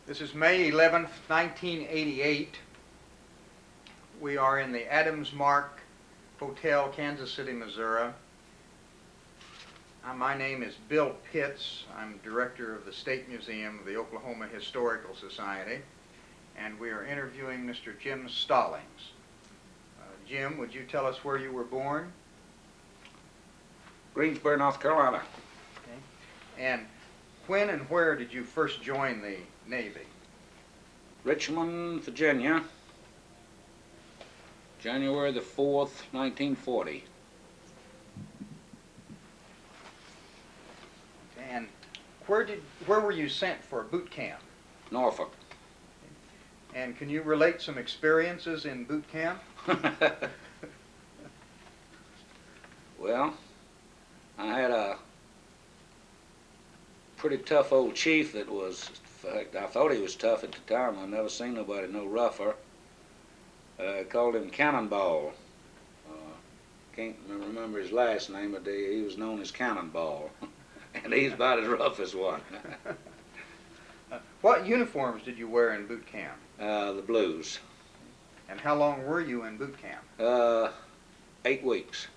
This is May 11th, 1988. We are in the Adams Mark Hotel, Kansas City, Missouri. My name is Bill Pitts. I'm director of the State Museum of the Oklahoma Historical Society, and we are interviewing Mr. Jim Stallings. Jim, would you tell us where you were born? Greensboro, North Carolina. Okay. And when and where did you first join the Navy? Richmond, Virginia, January the 4th, 1940. And where were you sent for boot camp? Norfolk. And can you relate some experiences in boot camp? Well, I had a pretty tough old chief that was, in fact, I thought he was tough at the time. I never seen nobody no rougher. Called him Cannonball. Can't remember his last name, but he was known as Cannonball. And he's about as rough as one. What uniforms did you wear in boot camp? The blues. And how long were you in boot camp? 8 weeks.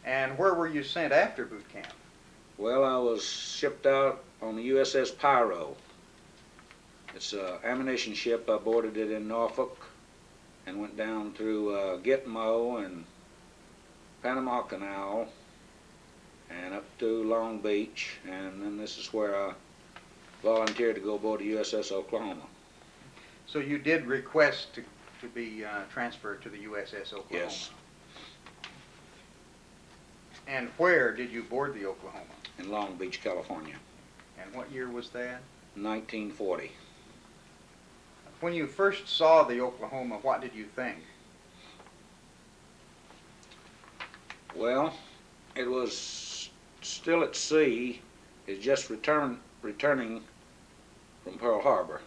And where were you sent after boot camp? Well, I was shipped out on the USS Pyro. It's an ammunition ship. I boarded it in Norfolk and went down through Gitmo and Panama Canal and up to Long Beach, and then this is where I volunteered to go aboard the USS Oklahoma. So you did request to be transferred to the USS Oklahoma? Yes. And where did you board the Oklahoma? In Long Beach, California. And what year was that? 1940. When you first saw the Oklahoma, what did you think? Well, it was still at sea. It's just returning from Pearl Harbor,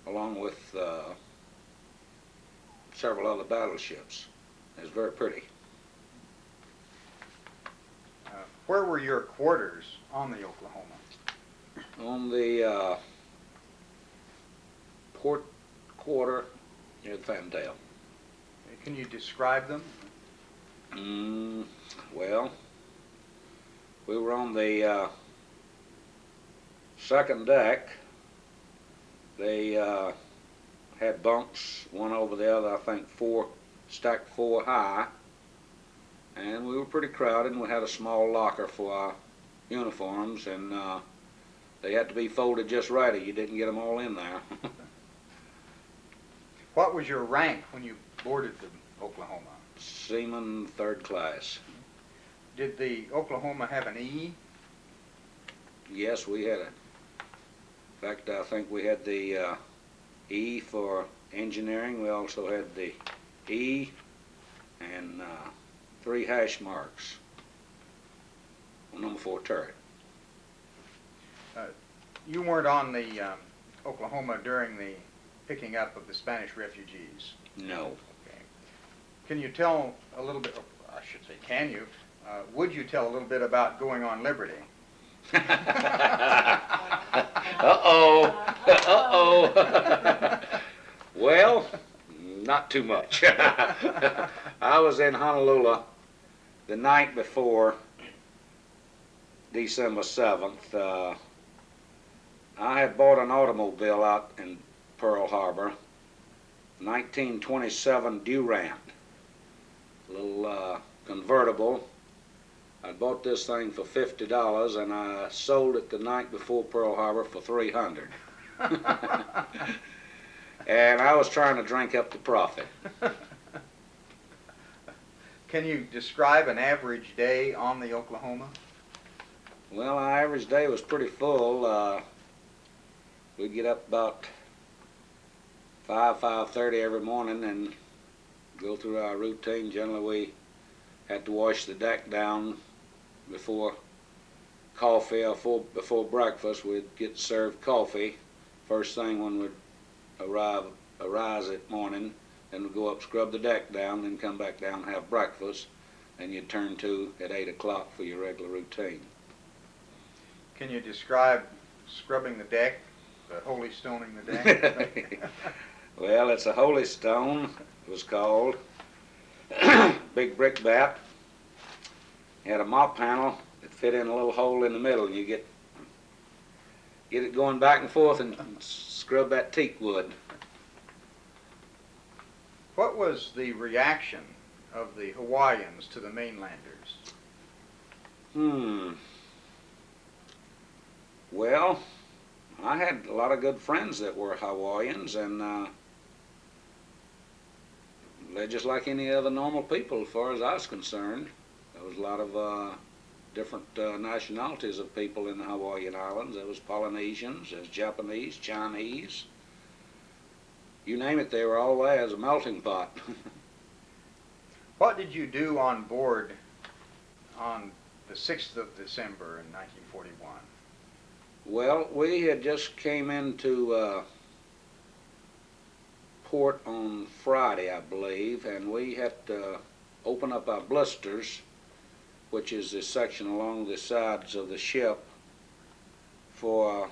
along with several other battleships. It was very pretty. Where were your quarters on the Oklahoma? On the port quarter near the fantail. Can you describe them? Well, we were on the second deck. They had bunks, one over the other, I think stacked four high. And we were pretty crowded, and we had a small locker for our uniforms, and they had to be folded just right, or you didn't get them all in there. What was your rank when you boarded the Oklahoma? Seaman, 3rd class. Did the Oklahoma have an E? Yes, we had it. In fact, I think we had the E for engineering. We also had the E and 3 hash marks on number 4 turret. You weren't on the Oklahoma during the picking up of the Spanish refugees? No. Okay. Can you tell a little bit, I should say, can you? Would you tell a little bit about going on Liberty? Uh-oh. Uh-oh. Well, not too much. I was in Honolulu the night before December 7th. I had bought an automobile out in Pearl Harbor, 1927 Durant, a little convertible. I bought this thing for $50, and I sold it the night before Pearl Harbor for $300. And I was trying to drink up the profit. Can you describe an average day on the Oklahoma? Well, our average day was pretty full. We'd get up about 5:30 every morning and go through our routine. Generally, we had to wash the deck down before coffee or before breakfast. We'd get served coffee first thing when we'd arise at morning. Then we'd go up, scrub the deck down, then come back down and have breakfast. Then you'd turn to at 8 o'clock for your regular routine. Can you describe scrubbing the deck? The holy stone in the deck? Well, it's a holy stone, it was called. Big brick bat. Had a mop handle that fit in a little hole in the middle, and you get it going back and forth and scrub that teak wood. What was the reaction of the Hawaiians to the mainlanders? Well, I had a lot of good friends that were Hawaiians, and they're just like any other normal people as far as I was concerned. There was a lot of different nationalities of people in the Hawaiian Islands. There was Polynesians, there's Japanese, Chinese. You name it, they were all there as a melting pot. What did you do on board on the 6th of December in 1941? Well, we had just came into port on Friday, I believe, and we had to open up our blisters, which is the section along the sides of the ship, for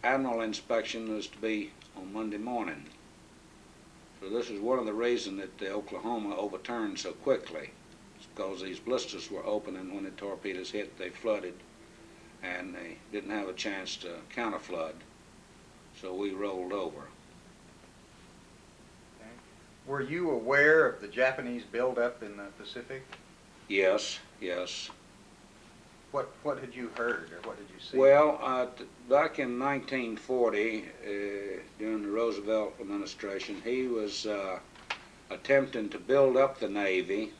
admiral inspection was to be on Monday morning. So this is one of the reasons that the Oklahoma overturned so quickly. It's because these blisters were open, and when the torpedoes hit, they flooded, and they didn't have a chance to counterflood, so we rolled over. Okay. Were you aware of the Japanese buildup in the Pacific? Yes, yes. What had you heard, or what did you see? Well, back in 1940, during the Roosevelt administration, he was attempting to build up the Navy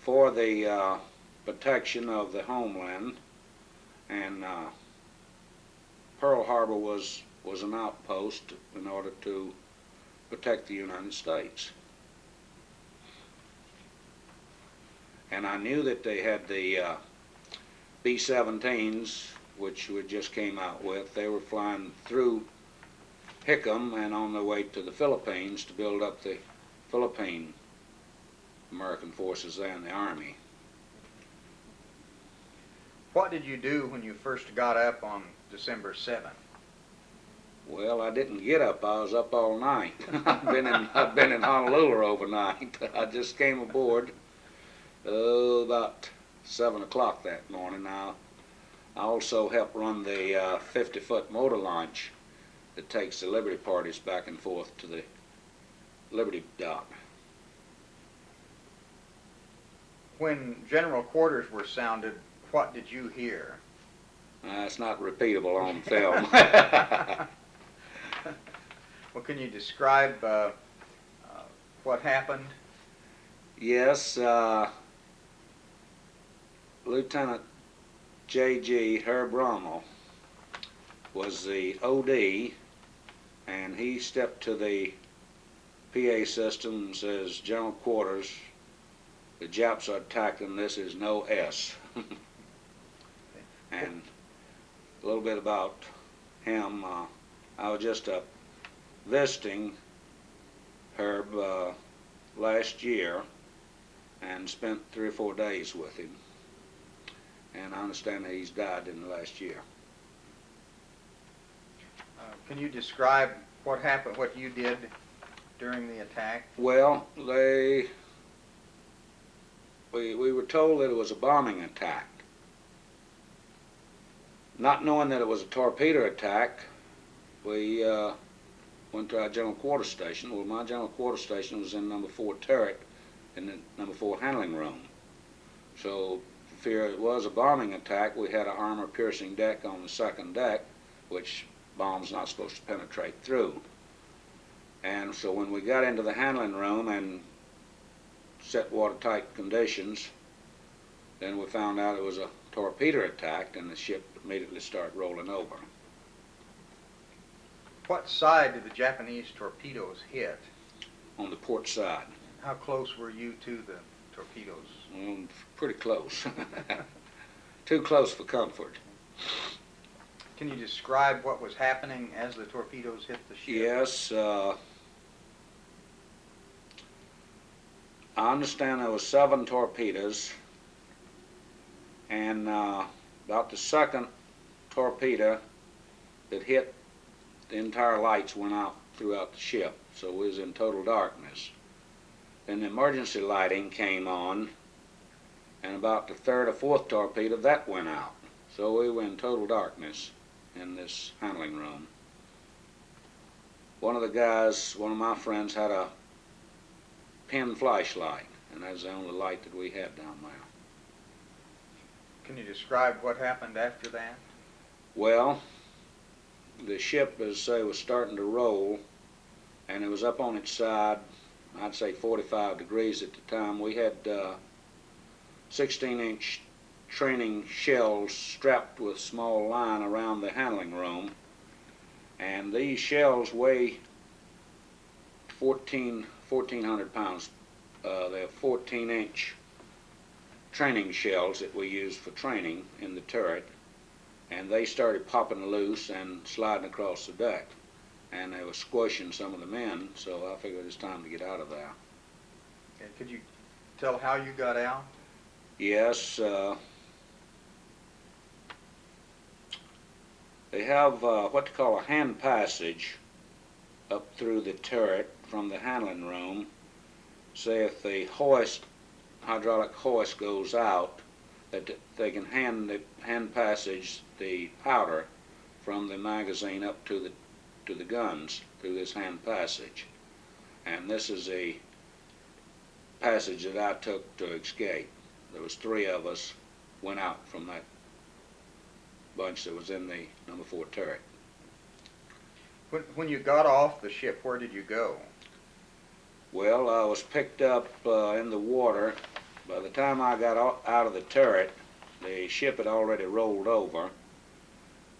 for the protection of the homeland, and Pearl Harbor was an outpost in order to protect the United States. And I knew that they had the B-17s, which we just came out with. They were flying through Hickam and on their way to the Philippines to build up the Philippine American forces there in the Army. What did you do when you first got up on December 7th? Well, I didn't get up. I was up all night. I've been in Honolulu overnight. I just came aboard about 7 o'clock that morning. Now, I also helped run the 50-foot motor launch that takes the Liberty parties back and forth to the Liberty dock. When general quarters were sounded, what did you hear? It's not repeatable on film. Well, can you describe what happened? Yes, Lieutenant J.G. Herb Rommel was the OD, and he stepped to the PA system and says, "General quarters, the Japs are attacking, this is no S." And a little bit about him, I was just visiting Herb last year and spent 3 or 4 days with him, and I understand that he's died in the last year. Can you describe what happened, what you did during the attack? Well, we were told that it was a bombing attack. Not knowing that it was a torpedo attack, we went to our general quarters station. Well, my general quarters station was in number 4 turret in the number 4 handling room. So, for fear it was a bombing attack, we had an armor-piercing deck on the 2nd deck, which bombs not supposed to penetrate through. And so when we got into the handling room and set watertight conditions, then we found out it was a torpedo attack, and the ship immediately started rolling over. What side did the Japanese torpedoes hit? On the port side. How close were you to the torpedoes? Well, pretty close. Too close for comfort. Can you describe what was happening as the torpedoes hit the ship? Yes. I understand there was 7 torpedoes, and about the 2nd torpedo that hit the entire lights went out throughout the ship, so we was in total darkness. Then the emergency lighting came on, and about the third or fourth torpedo, that went out. So we were in total darkness in this handling room. One of the guys, one of my friends, had a pin flashlight, and that's the only light that we had down there. Can you describe what happened after that? Well, the ship, as I say, was starting to roll, and it was up on its side, I'd say 45 degrees at the time. We had 16-inch training shells strapped with small line around the handling room, and these shells weigh 1,400 pounds. They're 14-inch training shells that we use for training in the turret, and they started popping loose and sliding across the deck, and they were squishing some of the men, so I figured it's time to get out of there. Okay, could you tell how you got out? Yes, they have what they call a hand passage up through the turret from the handling room. Say if the hoist, hydraulic hoist, goes out, that they can hand passage the powder from the magazine up to the guns through this hand passage. And this is the passage that I took to escape. There was 3 of us went out from that bunch that was in the number 4 turret. When you got off the ship, where did you go? Well, I was picked up in the water. By the time I got out of the turret, the ship had already rolled over,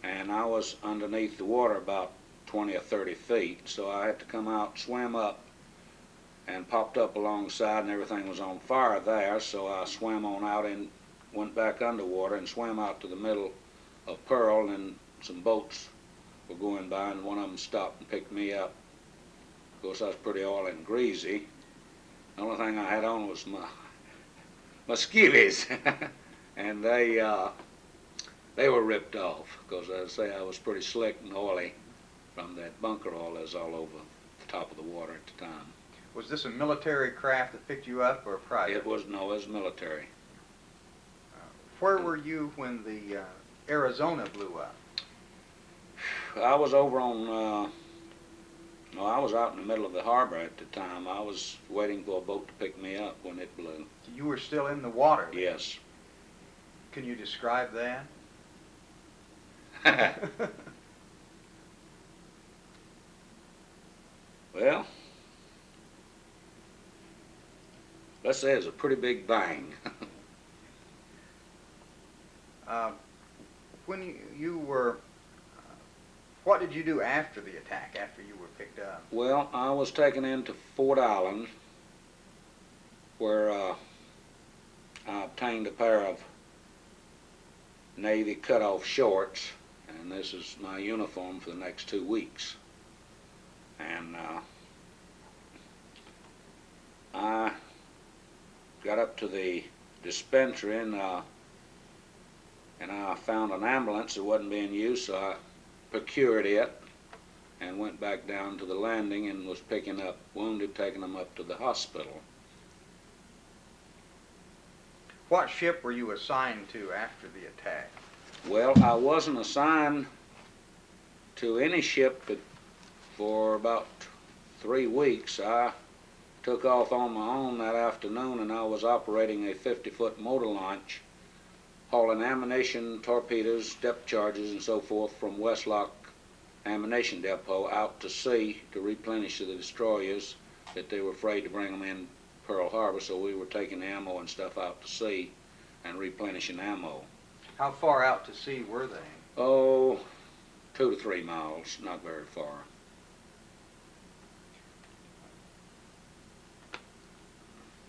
and I was underneath the water about 20 or 30 feet, so I had to come out, swim up, and popped up alongside, and everything was on fire there, so I swam on out and went back underwater and swam out to the middle of Pearl, and some boats were going by, and one of them stopped and picked me up. Of course, I was pretty oily and greasy. The only thing I had on was my skivvies, and they were ripped off, because as I say, I was pretty slick and oily from that bunker oil that was all over the top of the water at the time. Was this a military craft that picked you up, or a private? It was military. Where were you when the Arizona blew up? I was over on, I was out in the middle of the harbor at the time. I was waiting for a boat to pick me up when it blew. You were still in the water? Yes. Can you describe that? Well, let's say it was a pretty big bang. When you were, what did you do after the attack, after you were picked up? Well, I was taken into Fort Island, where I obtained a pair of Navy cut-off shorts, and this is my uniform for the next 2 weeks. And I got up to the dispensary, and I found an ambulance that wasn't being used, so I procured it and went back down to the landing and was picking up wounded, taking them up to the hospital. What ship were you assigned to after the attack? Well, I wasn't assigned to any ship, but for about 3 weeks I took off on my own that afternoon, and I was operating a 50-foot motor launch, hauling ammunition, torpedoes, depth charges, and so forth from Westlock Ammunition Depot out to sea to replenish the destroyers that they were afraid to bring them in Pearl Harbor, so we were taking ammo and stuff out to sea and replenishing ammo. How far out to sea were they? Oh, 2 to 3 miles, not very far.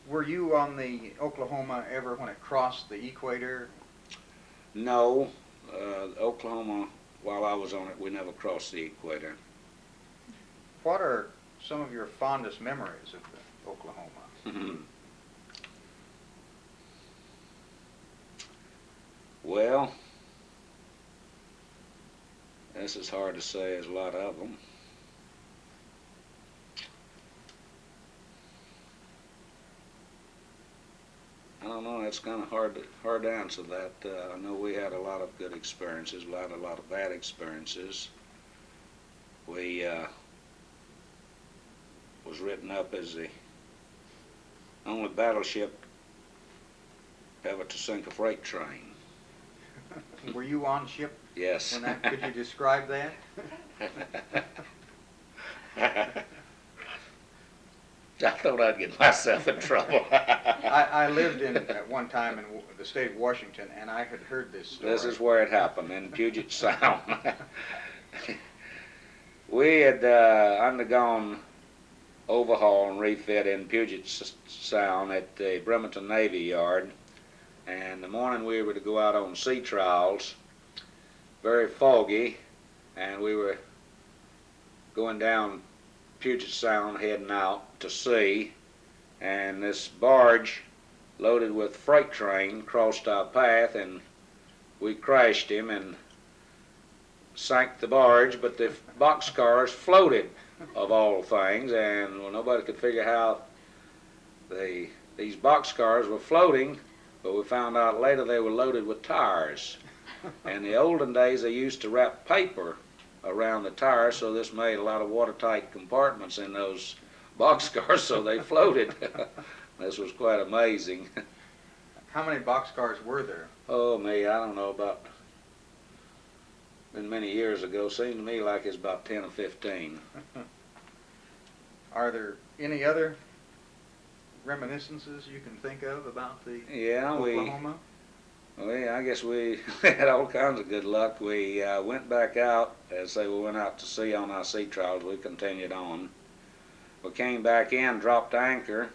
Were you on the Oklahoma ever when it crossed the equator? No, Oklahoma, while I was on it, we never crossed the equator. What are some of your fondest memories of the Oklahoma? Well, let's This is hard to say. There's a lot of them. I don't know. It's kind of hard to answer that. I know we had a lot of good experiences, a lot of bad experiences. We was written up as the only battleship ever to sink a freight train. Were you on ship? Yes. When that, could you describe that? I thought I'd get myself in trouble. I lived at one time in the state of Washington, and I had heard this story. This is where it happened, in Puget Sound. We had undergone overhaul and refit in Puget Sound at the Bremerton Navy Yard, and the morning we were to go out on sea trials, very foggy, and we were going down Puget Sound heading out to sea, and this barge loaded with freight train crossed our path, and we crashed him and sank the barge, but the boxcars floated, of all things, and well, nobody could figure how these boxcars were floating, but we found out later they were loaded with tires. In the olden days they used to wrap paper around the tires, so this made a lot of watertight compartments in those boxcars, so they floated. This was quite amazing. How many boxcars were there? Oh me, I don't know, about, been many years ago, seemed to me like it's about 10 or 15. Are there any other reminiscences you can think of about the Yeah, Oklahoma? I guess we had all kinds of good luck. We went back out, as they went out to sea on our sea trials. We continued on. We came back in, dropped anchor,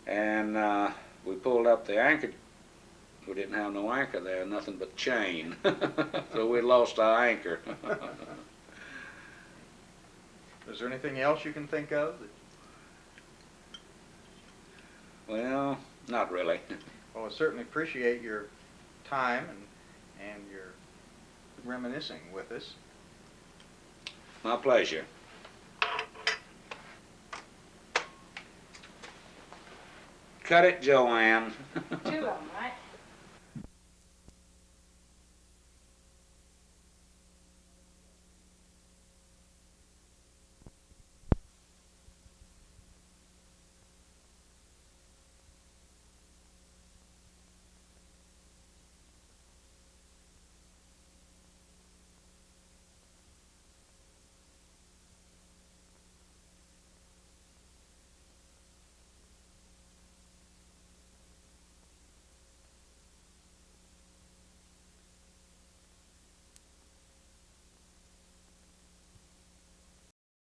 and we pulled up the anchor. We didn't have no anchor there, nothing but chain. So we lost our anchor. Is there anything else you can think of? Well, not really. Well, I certainly appreciate your time and your reminiscing with us. My pleasure. Cut it, Joanne. 2 of them, right?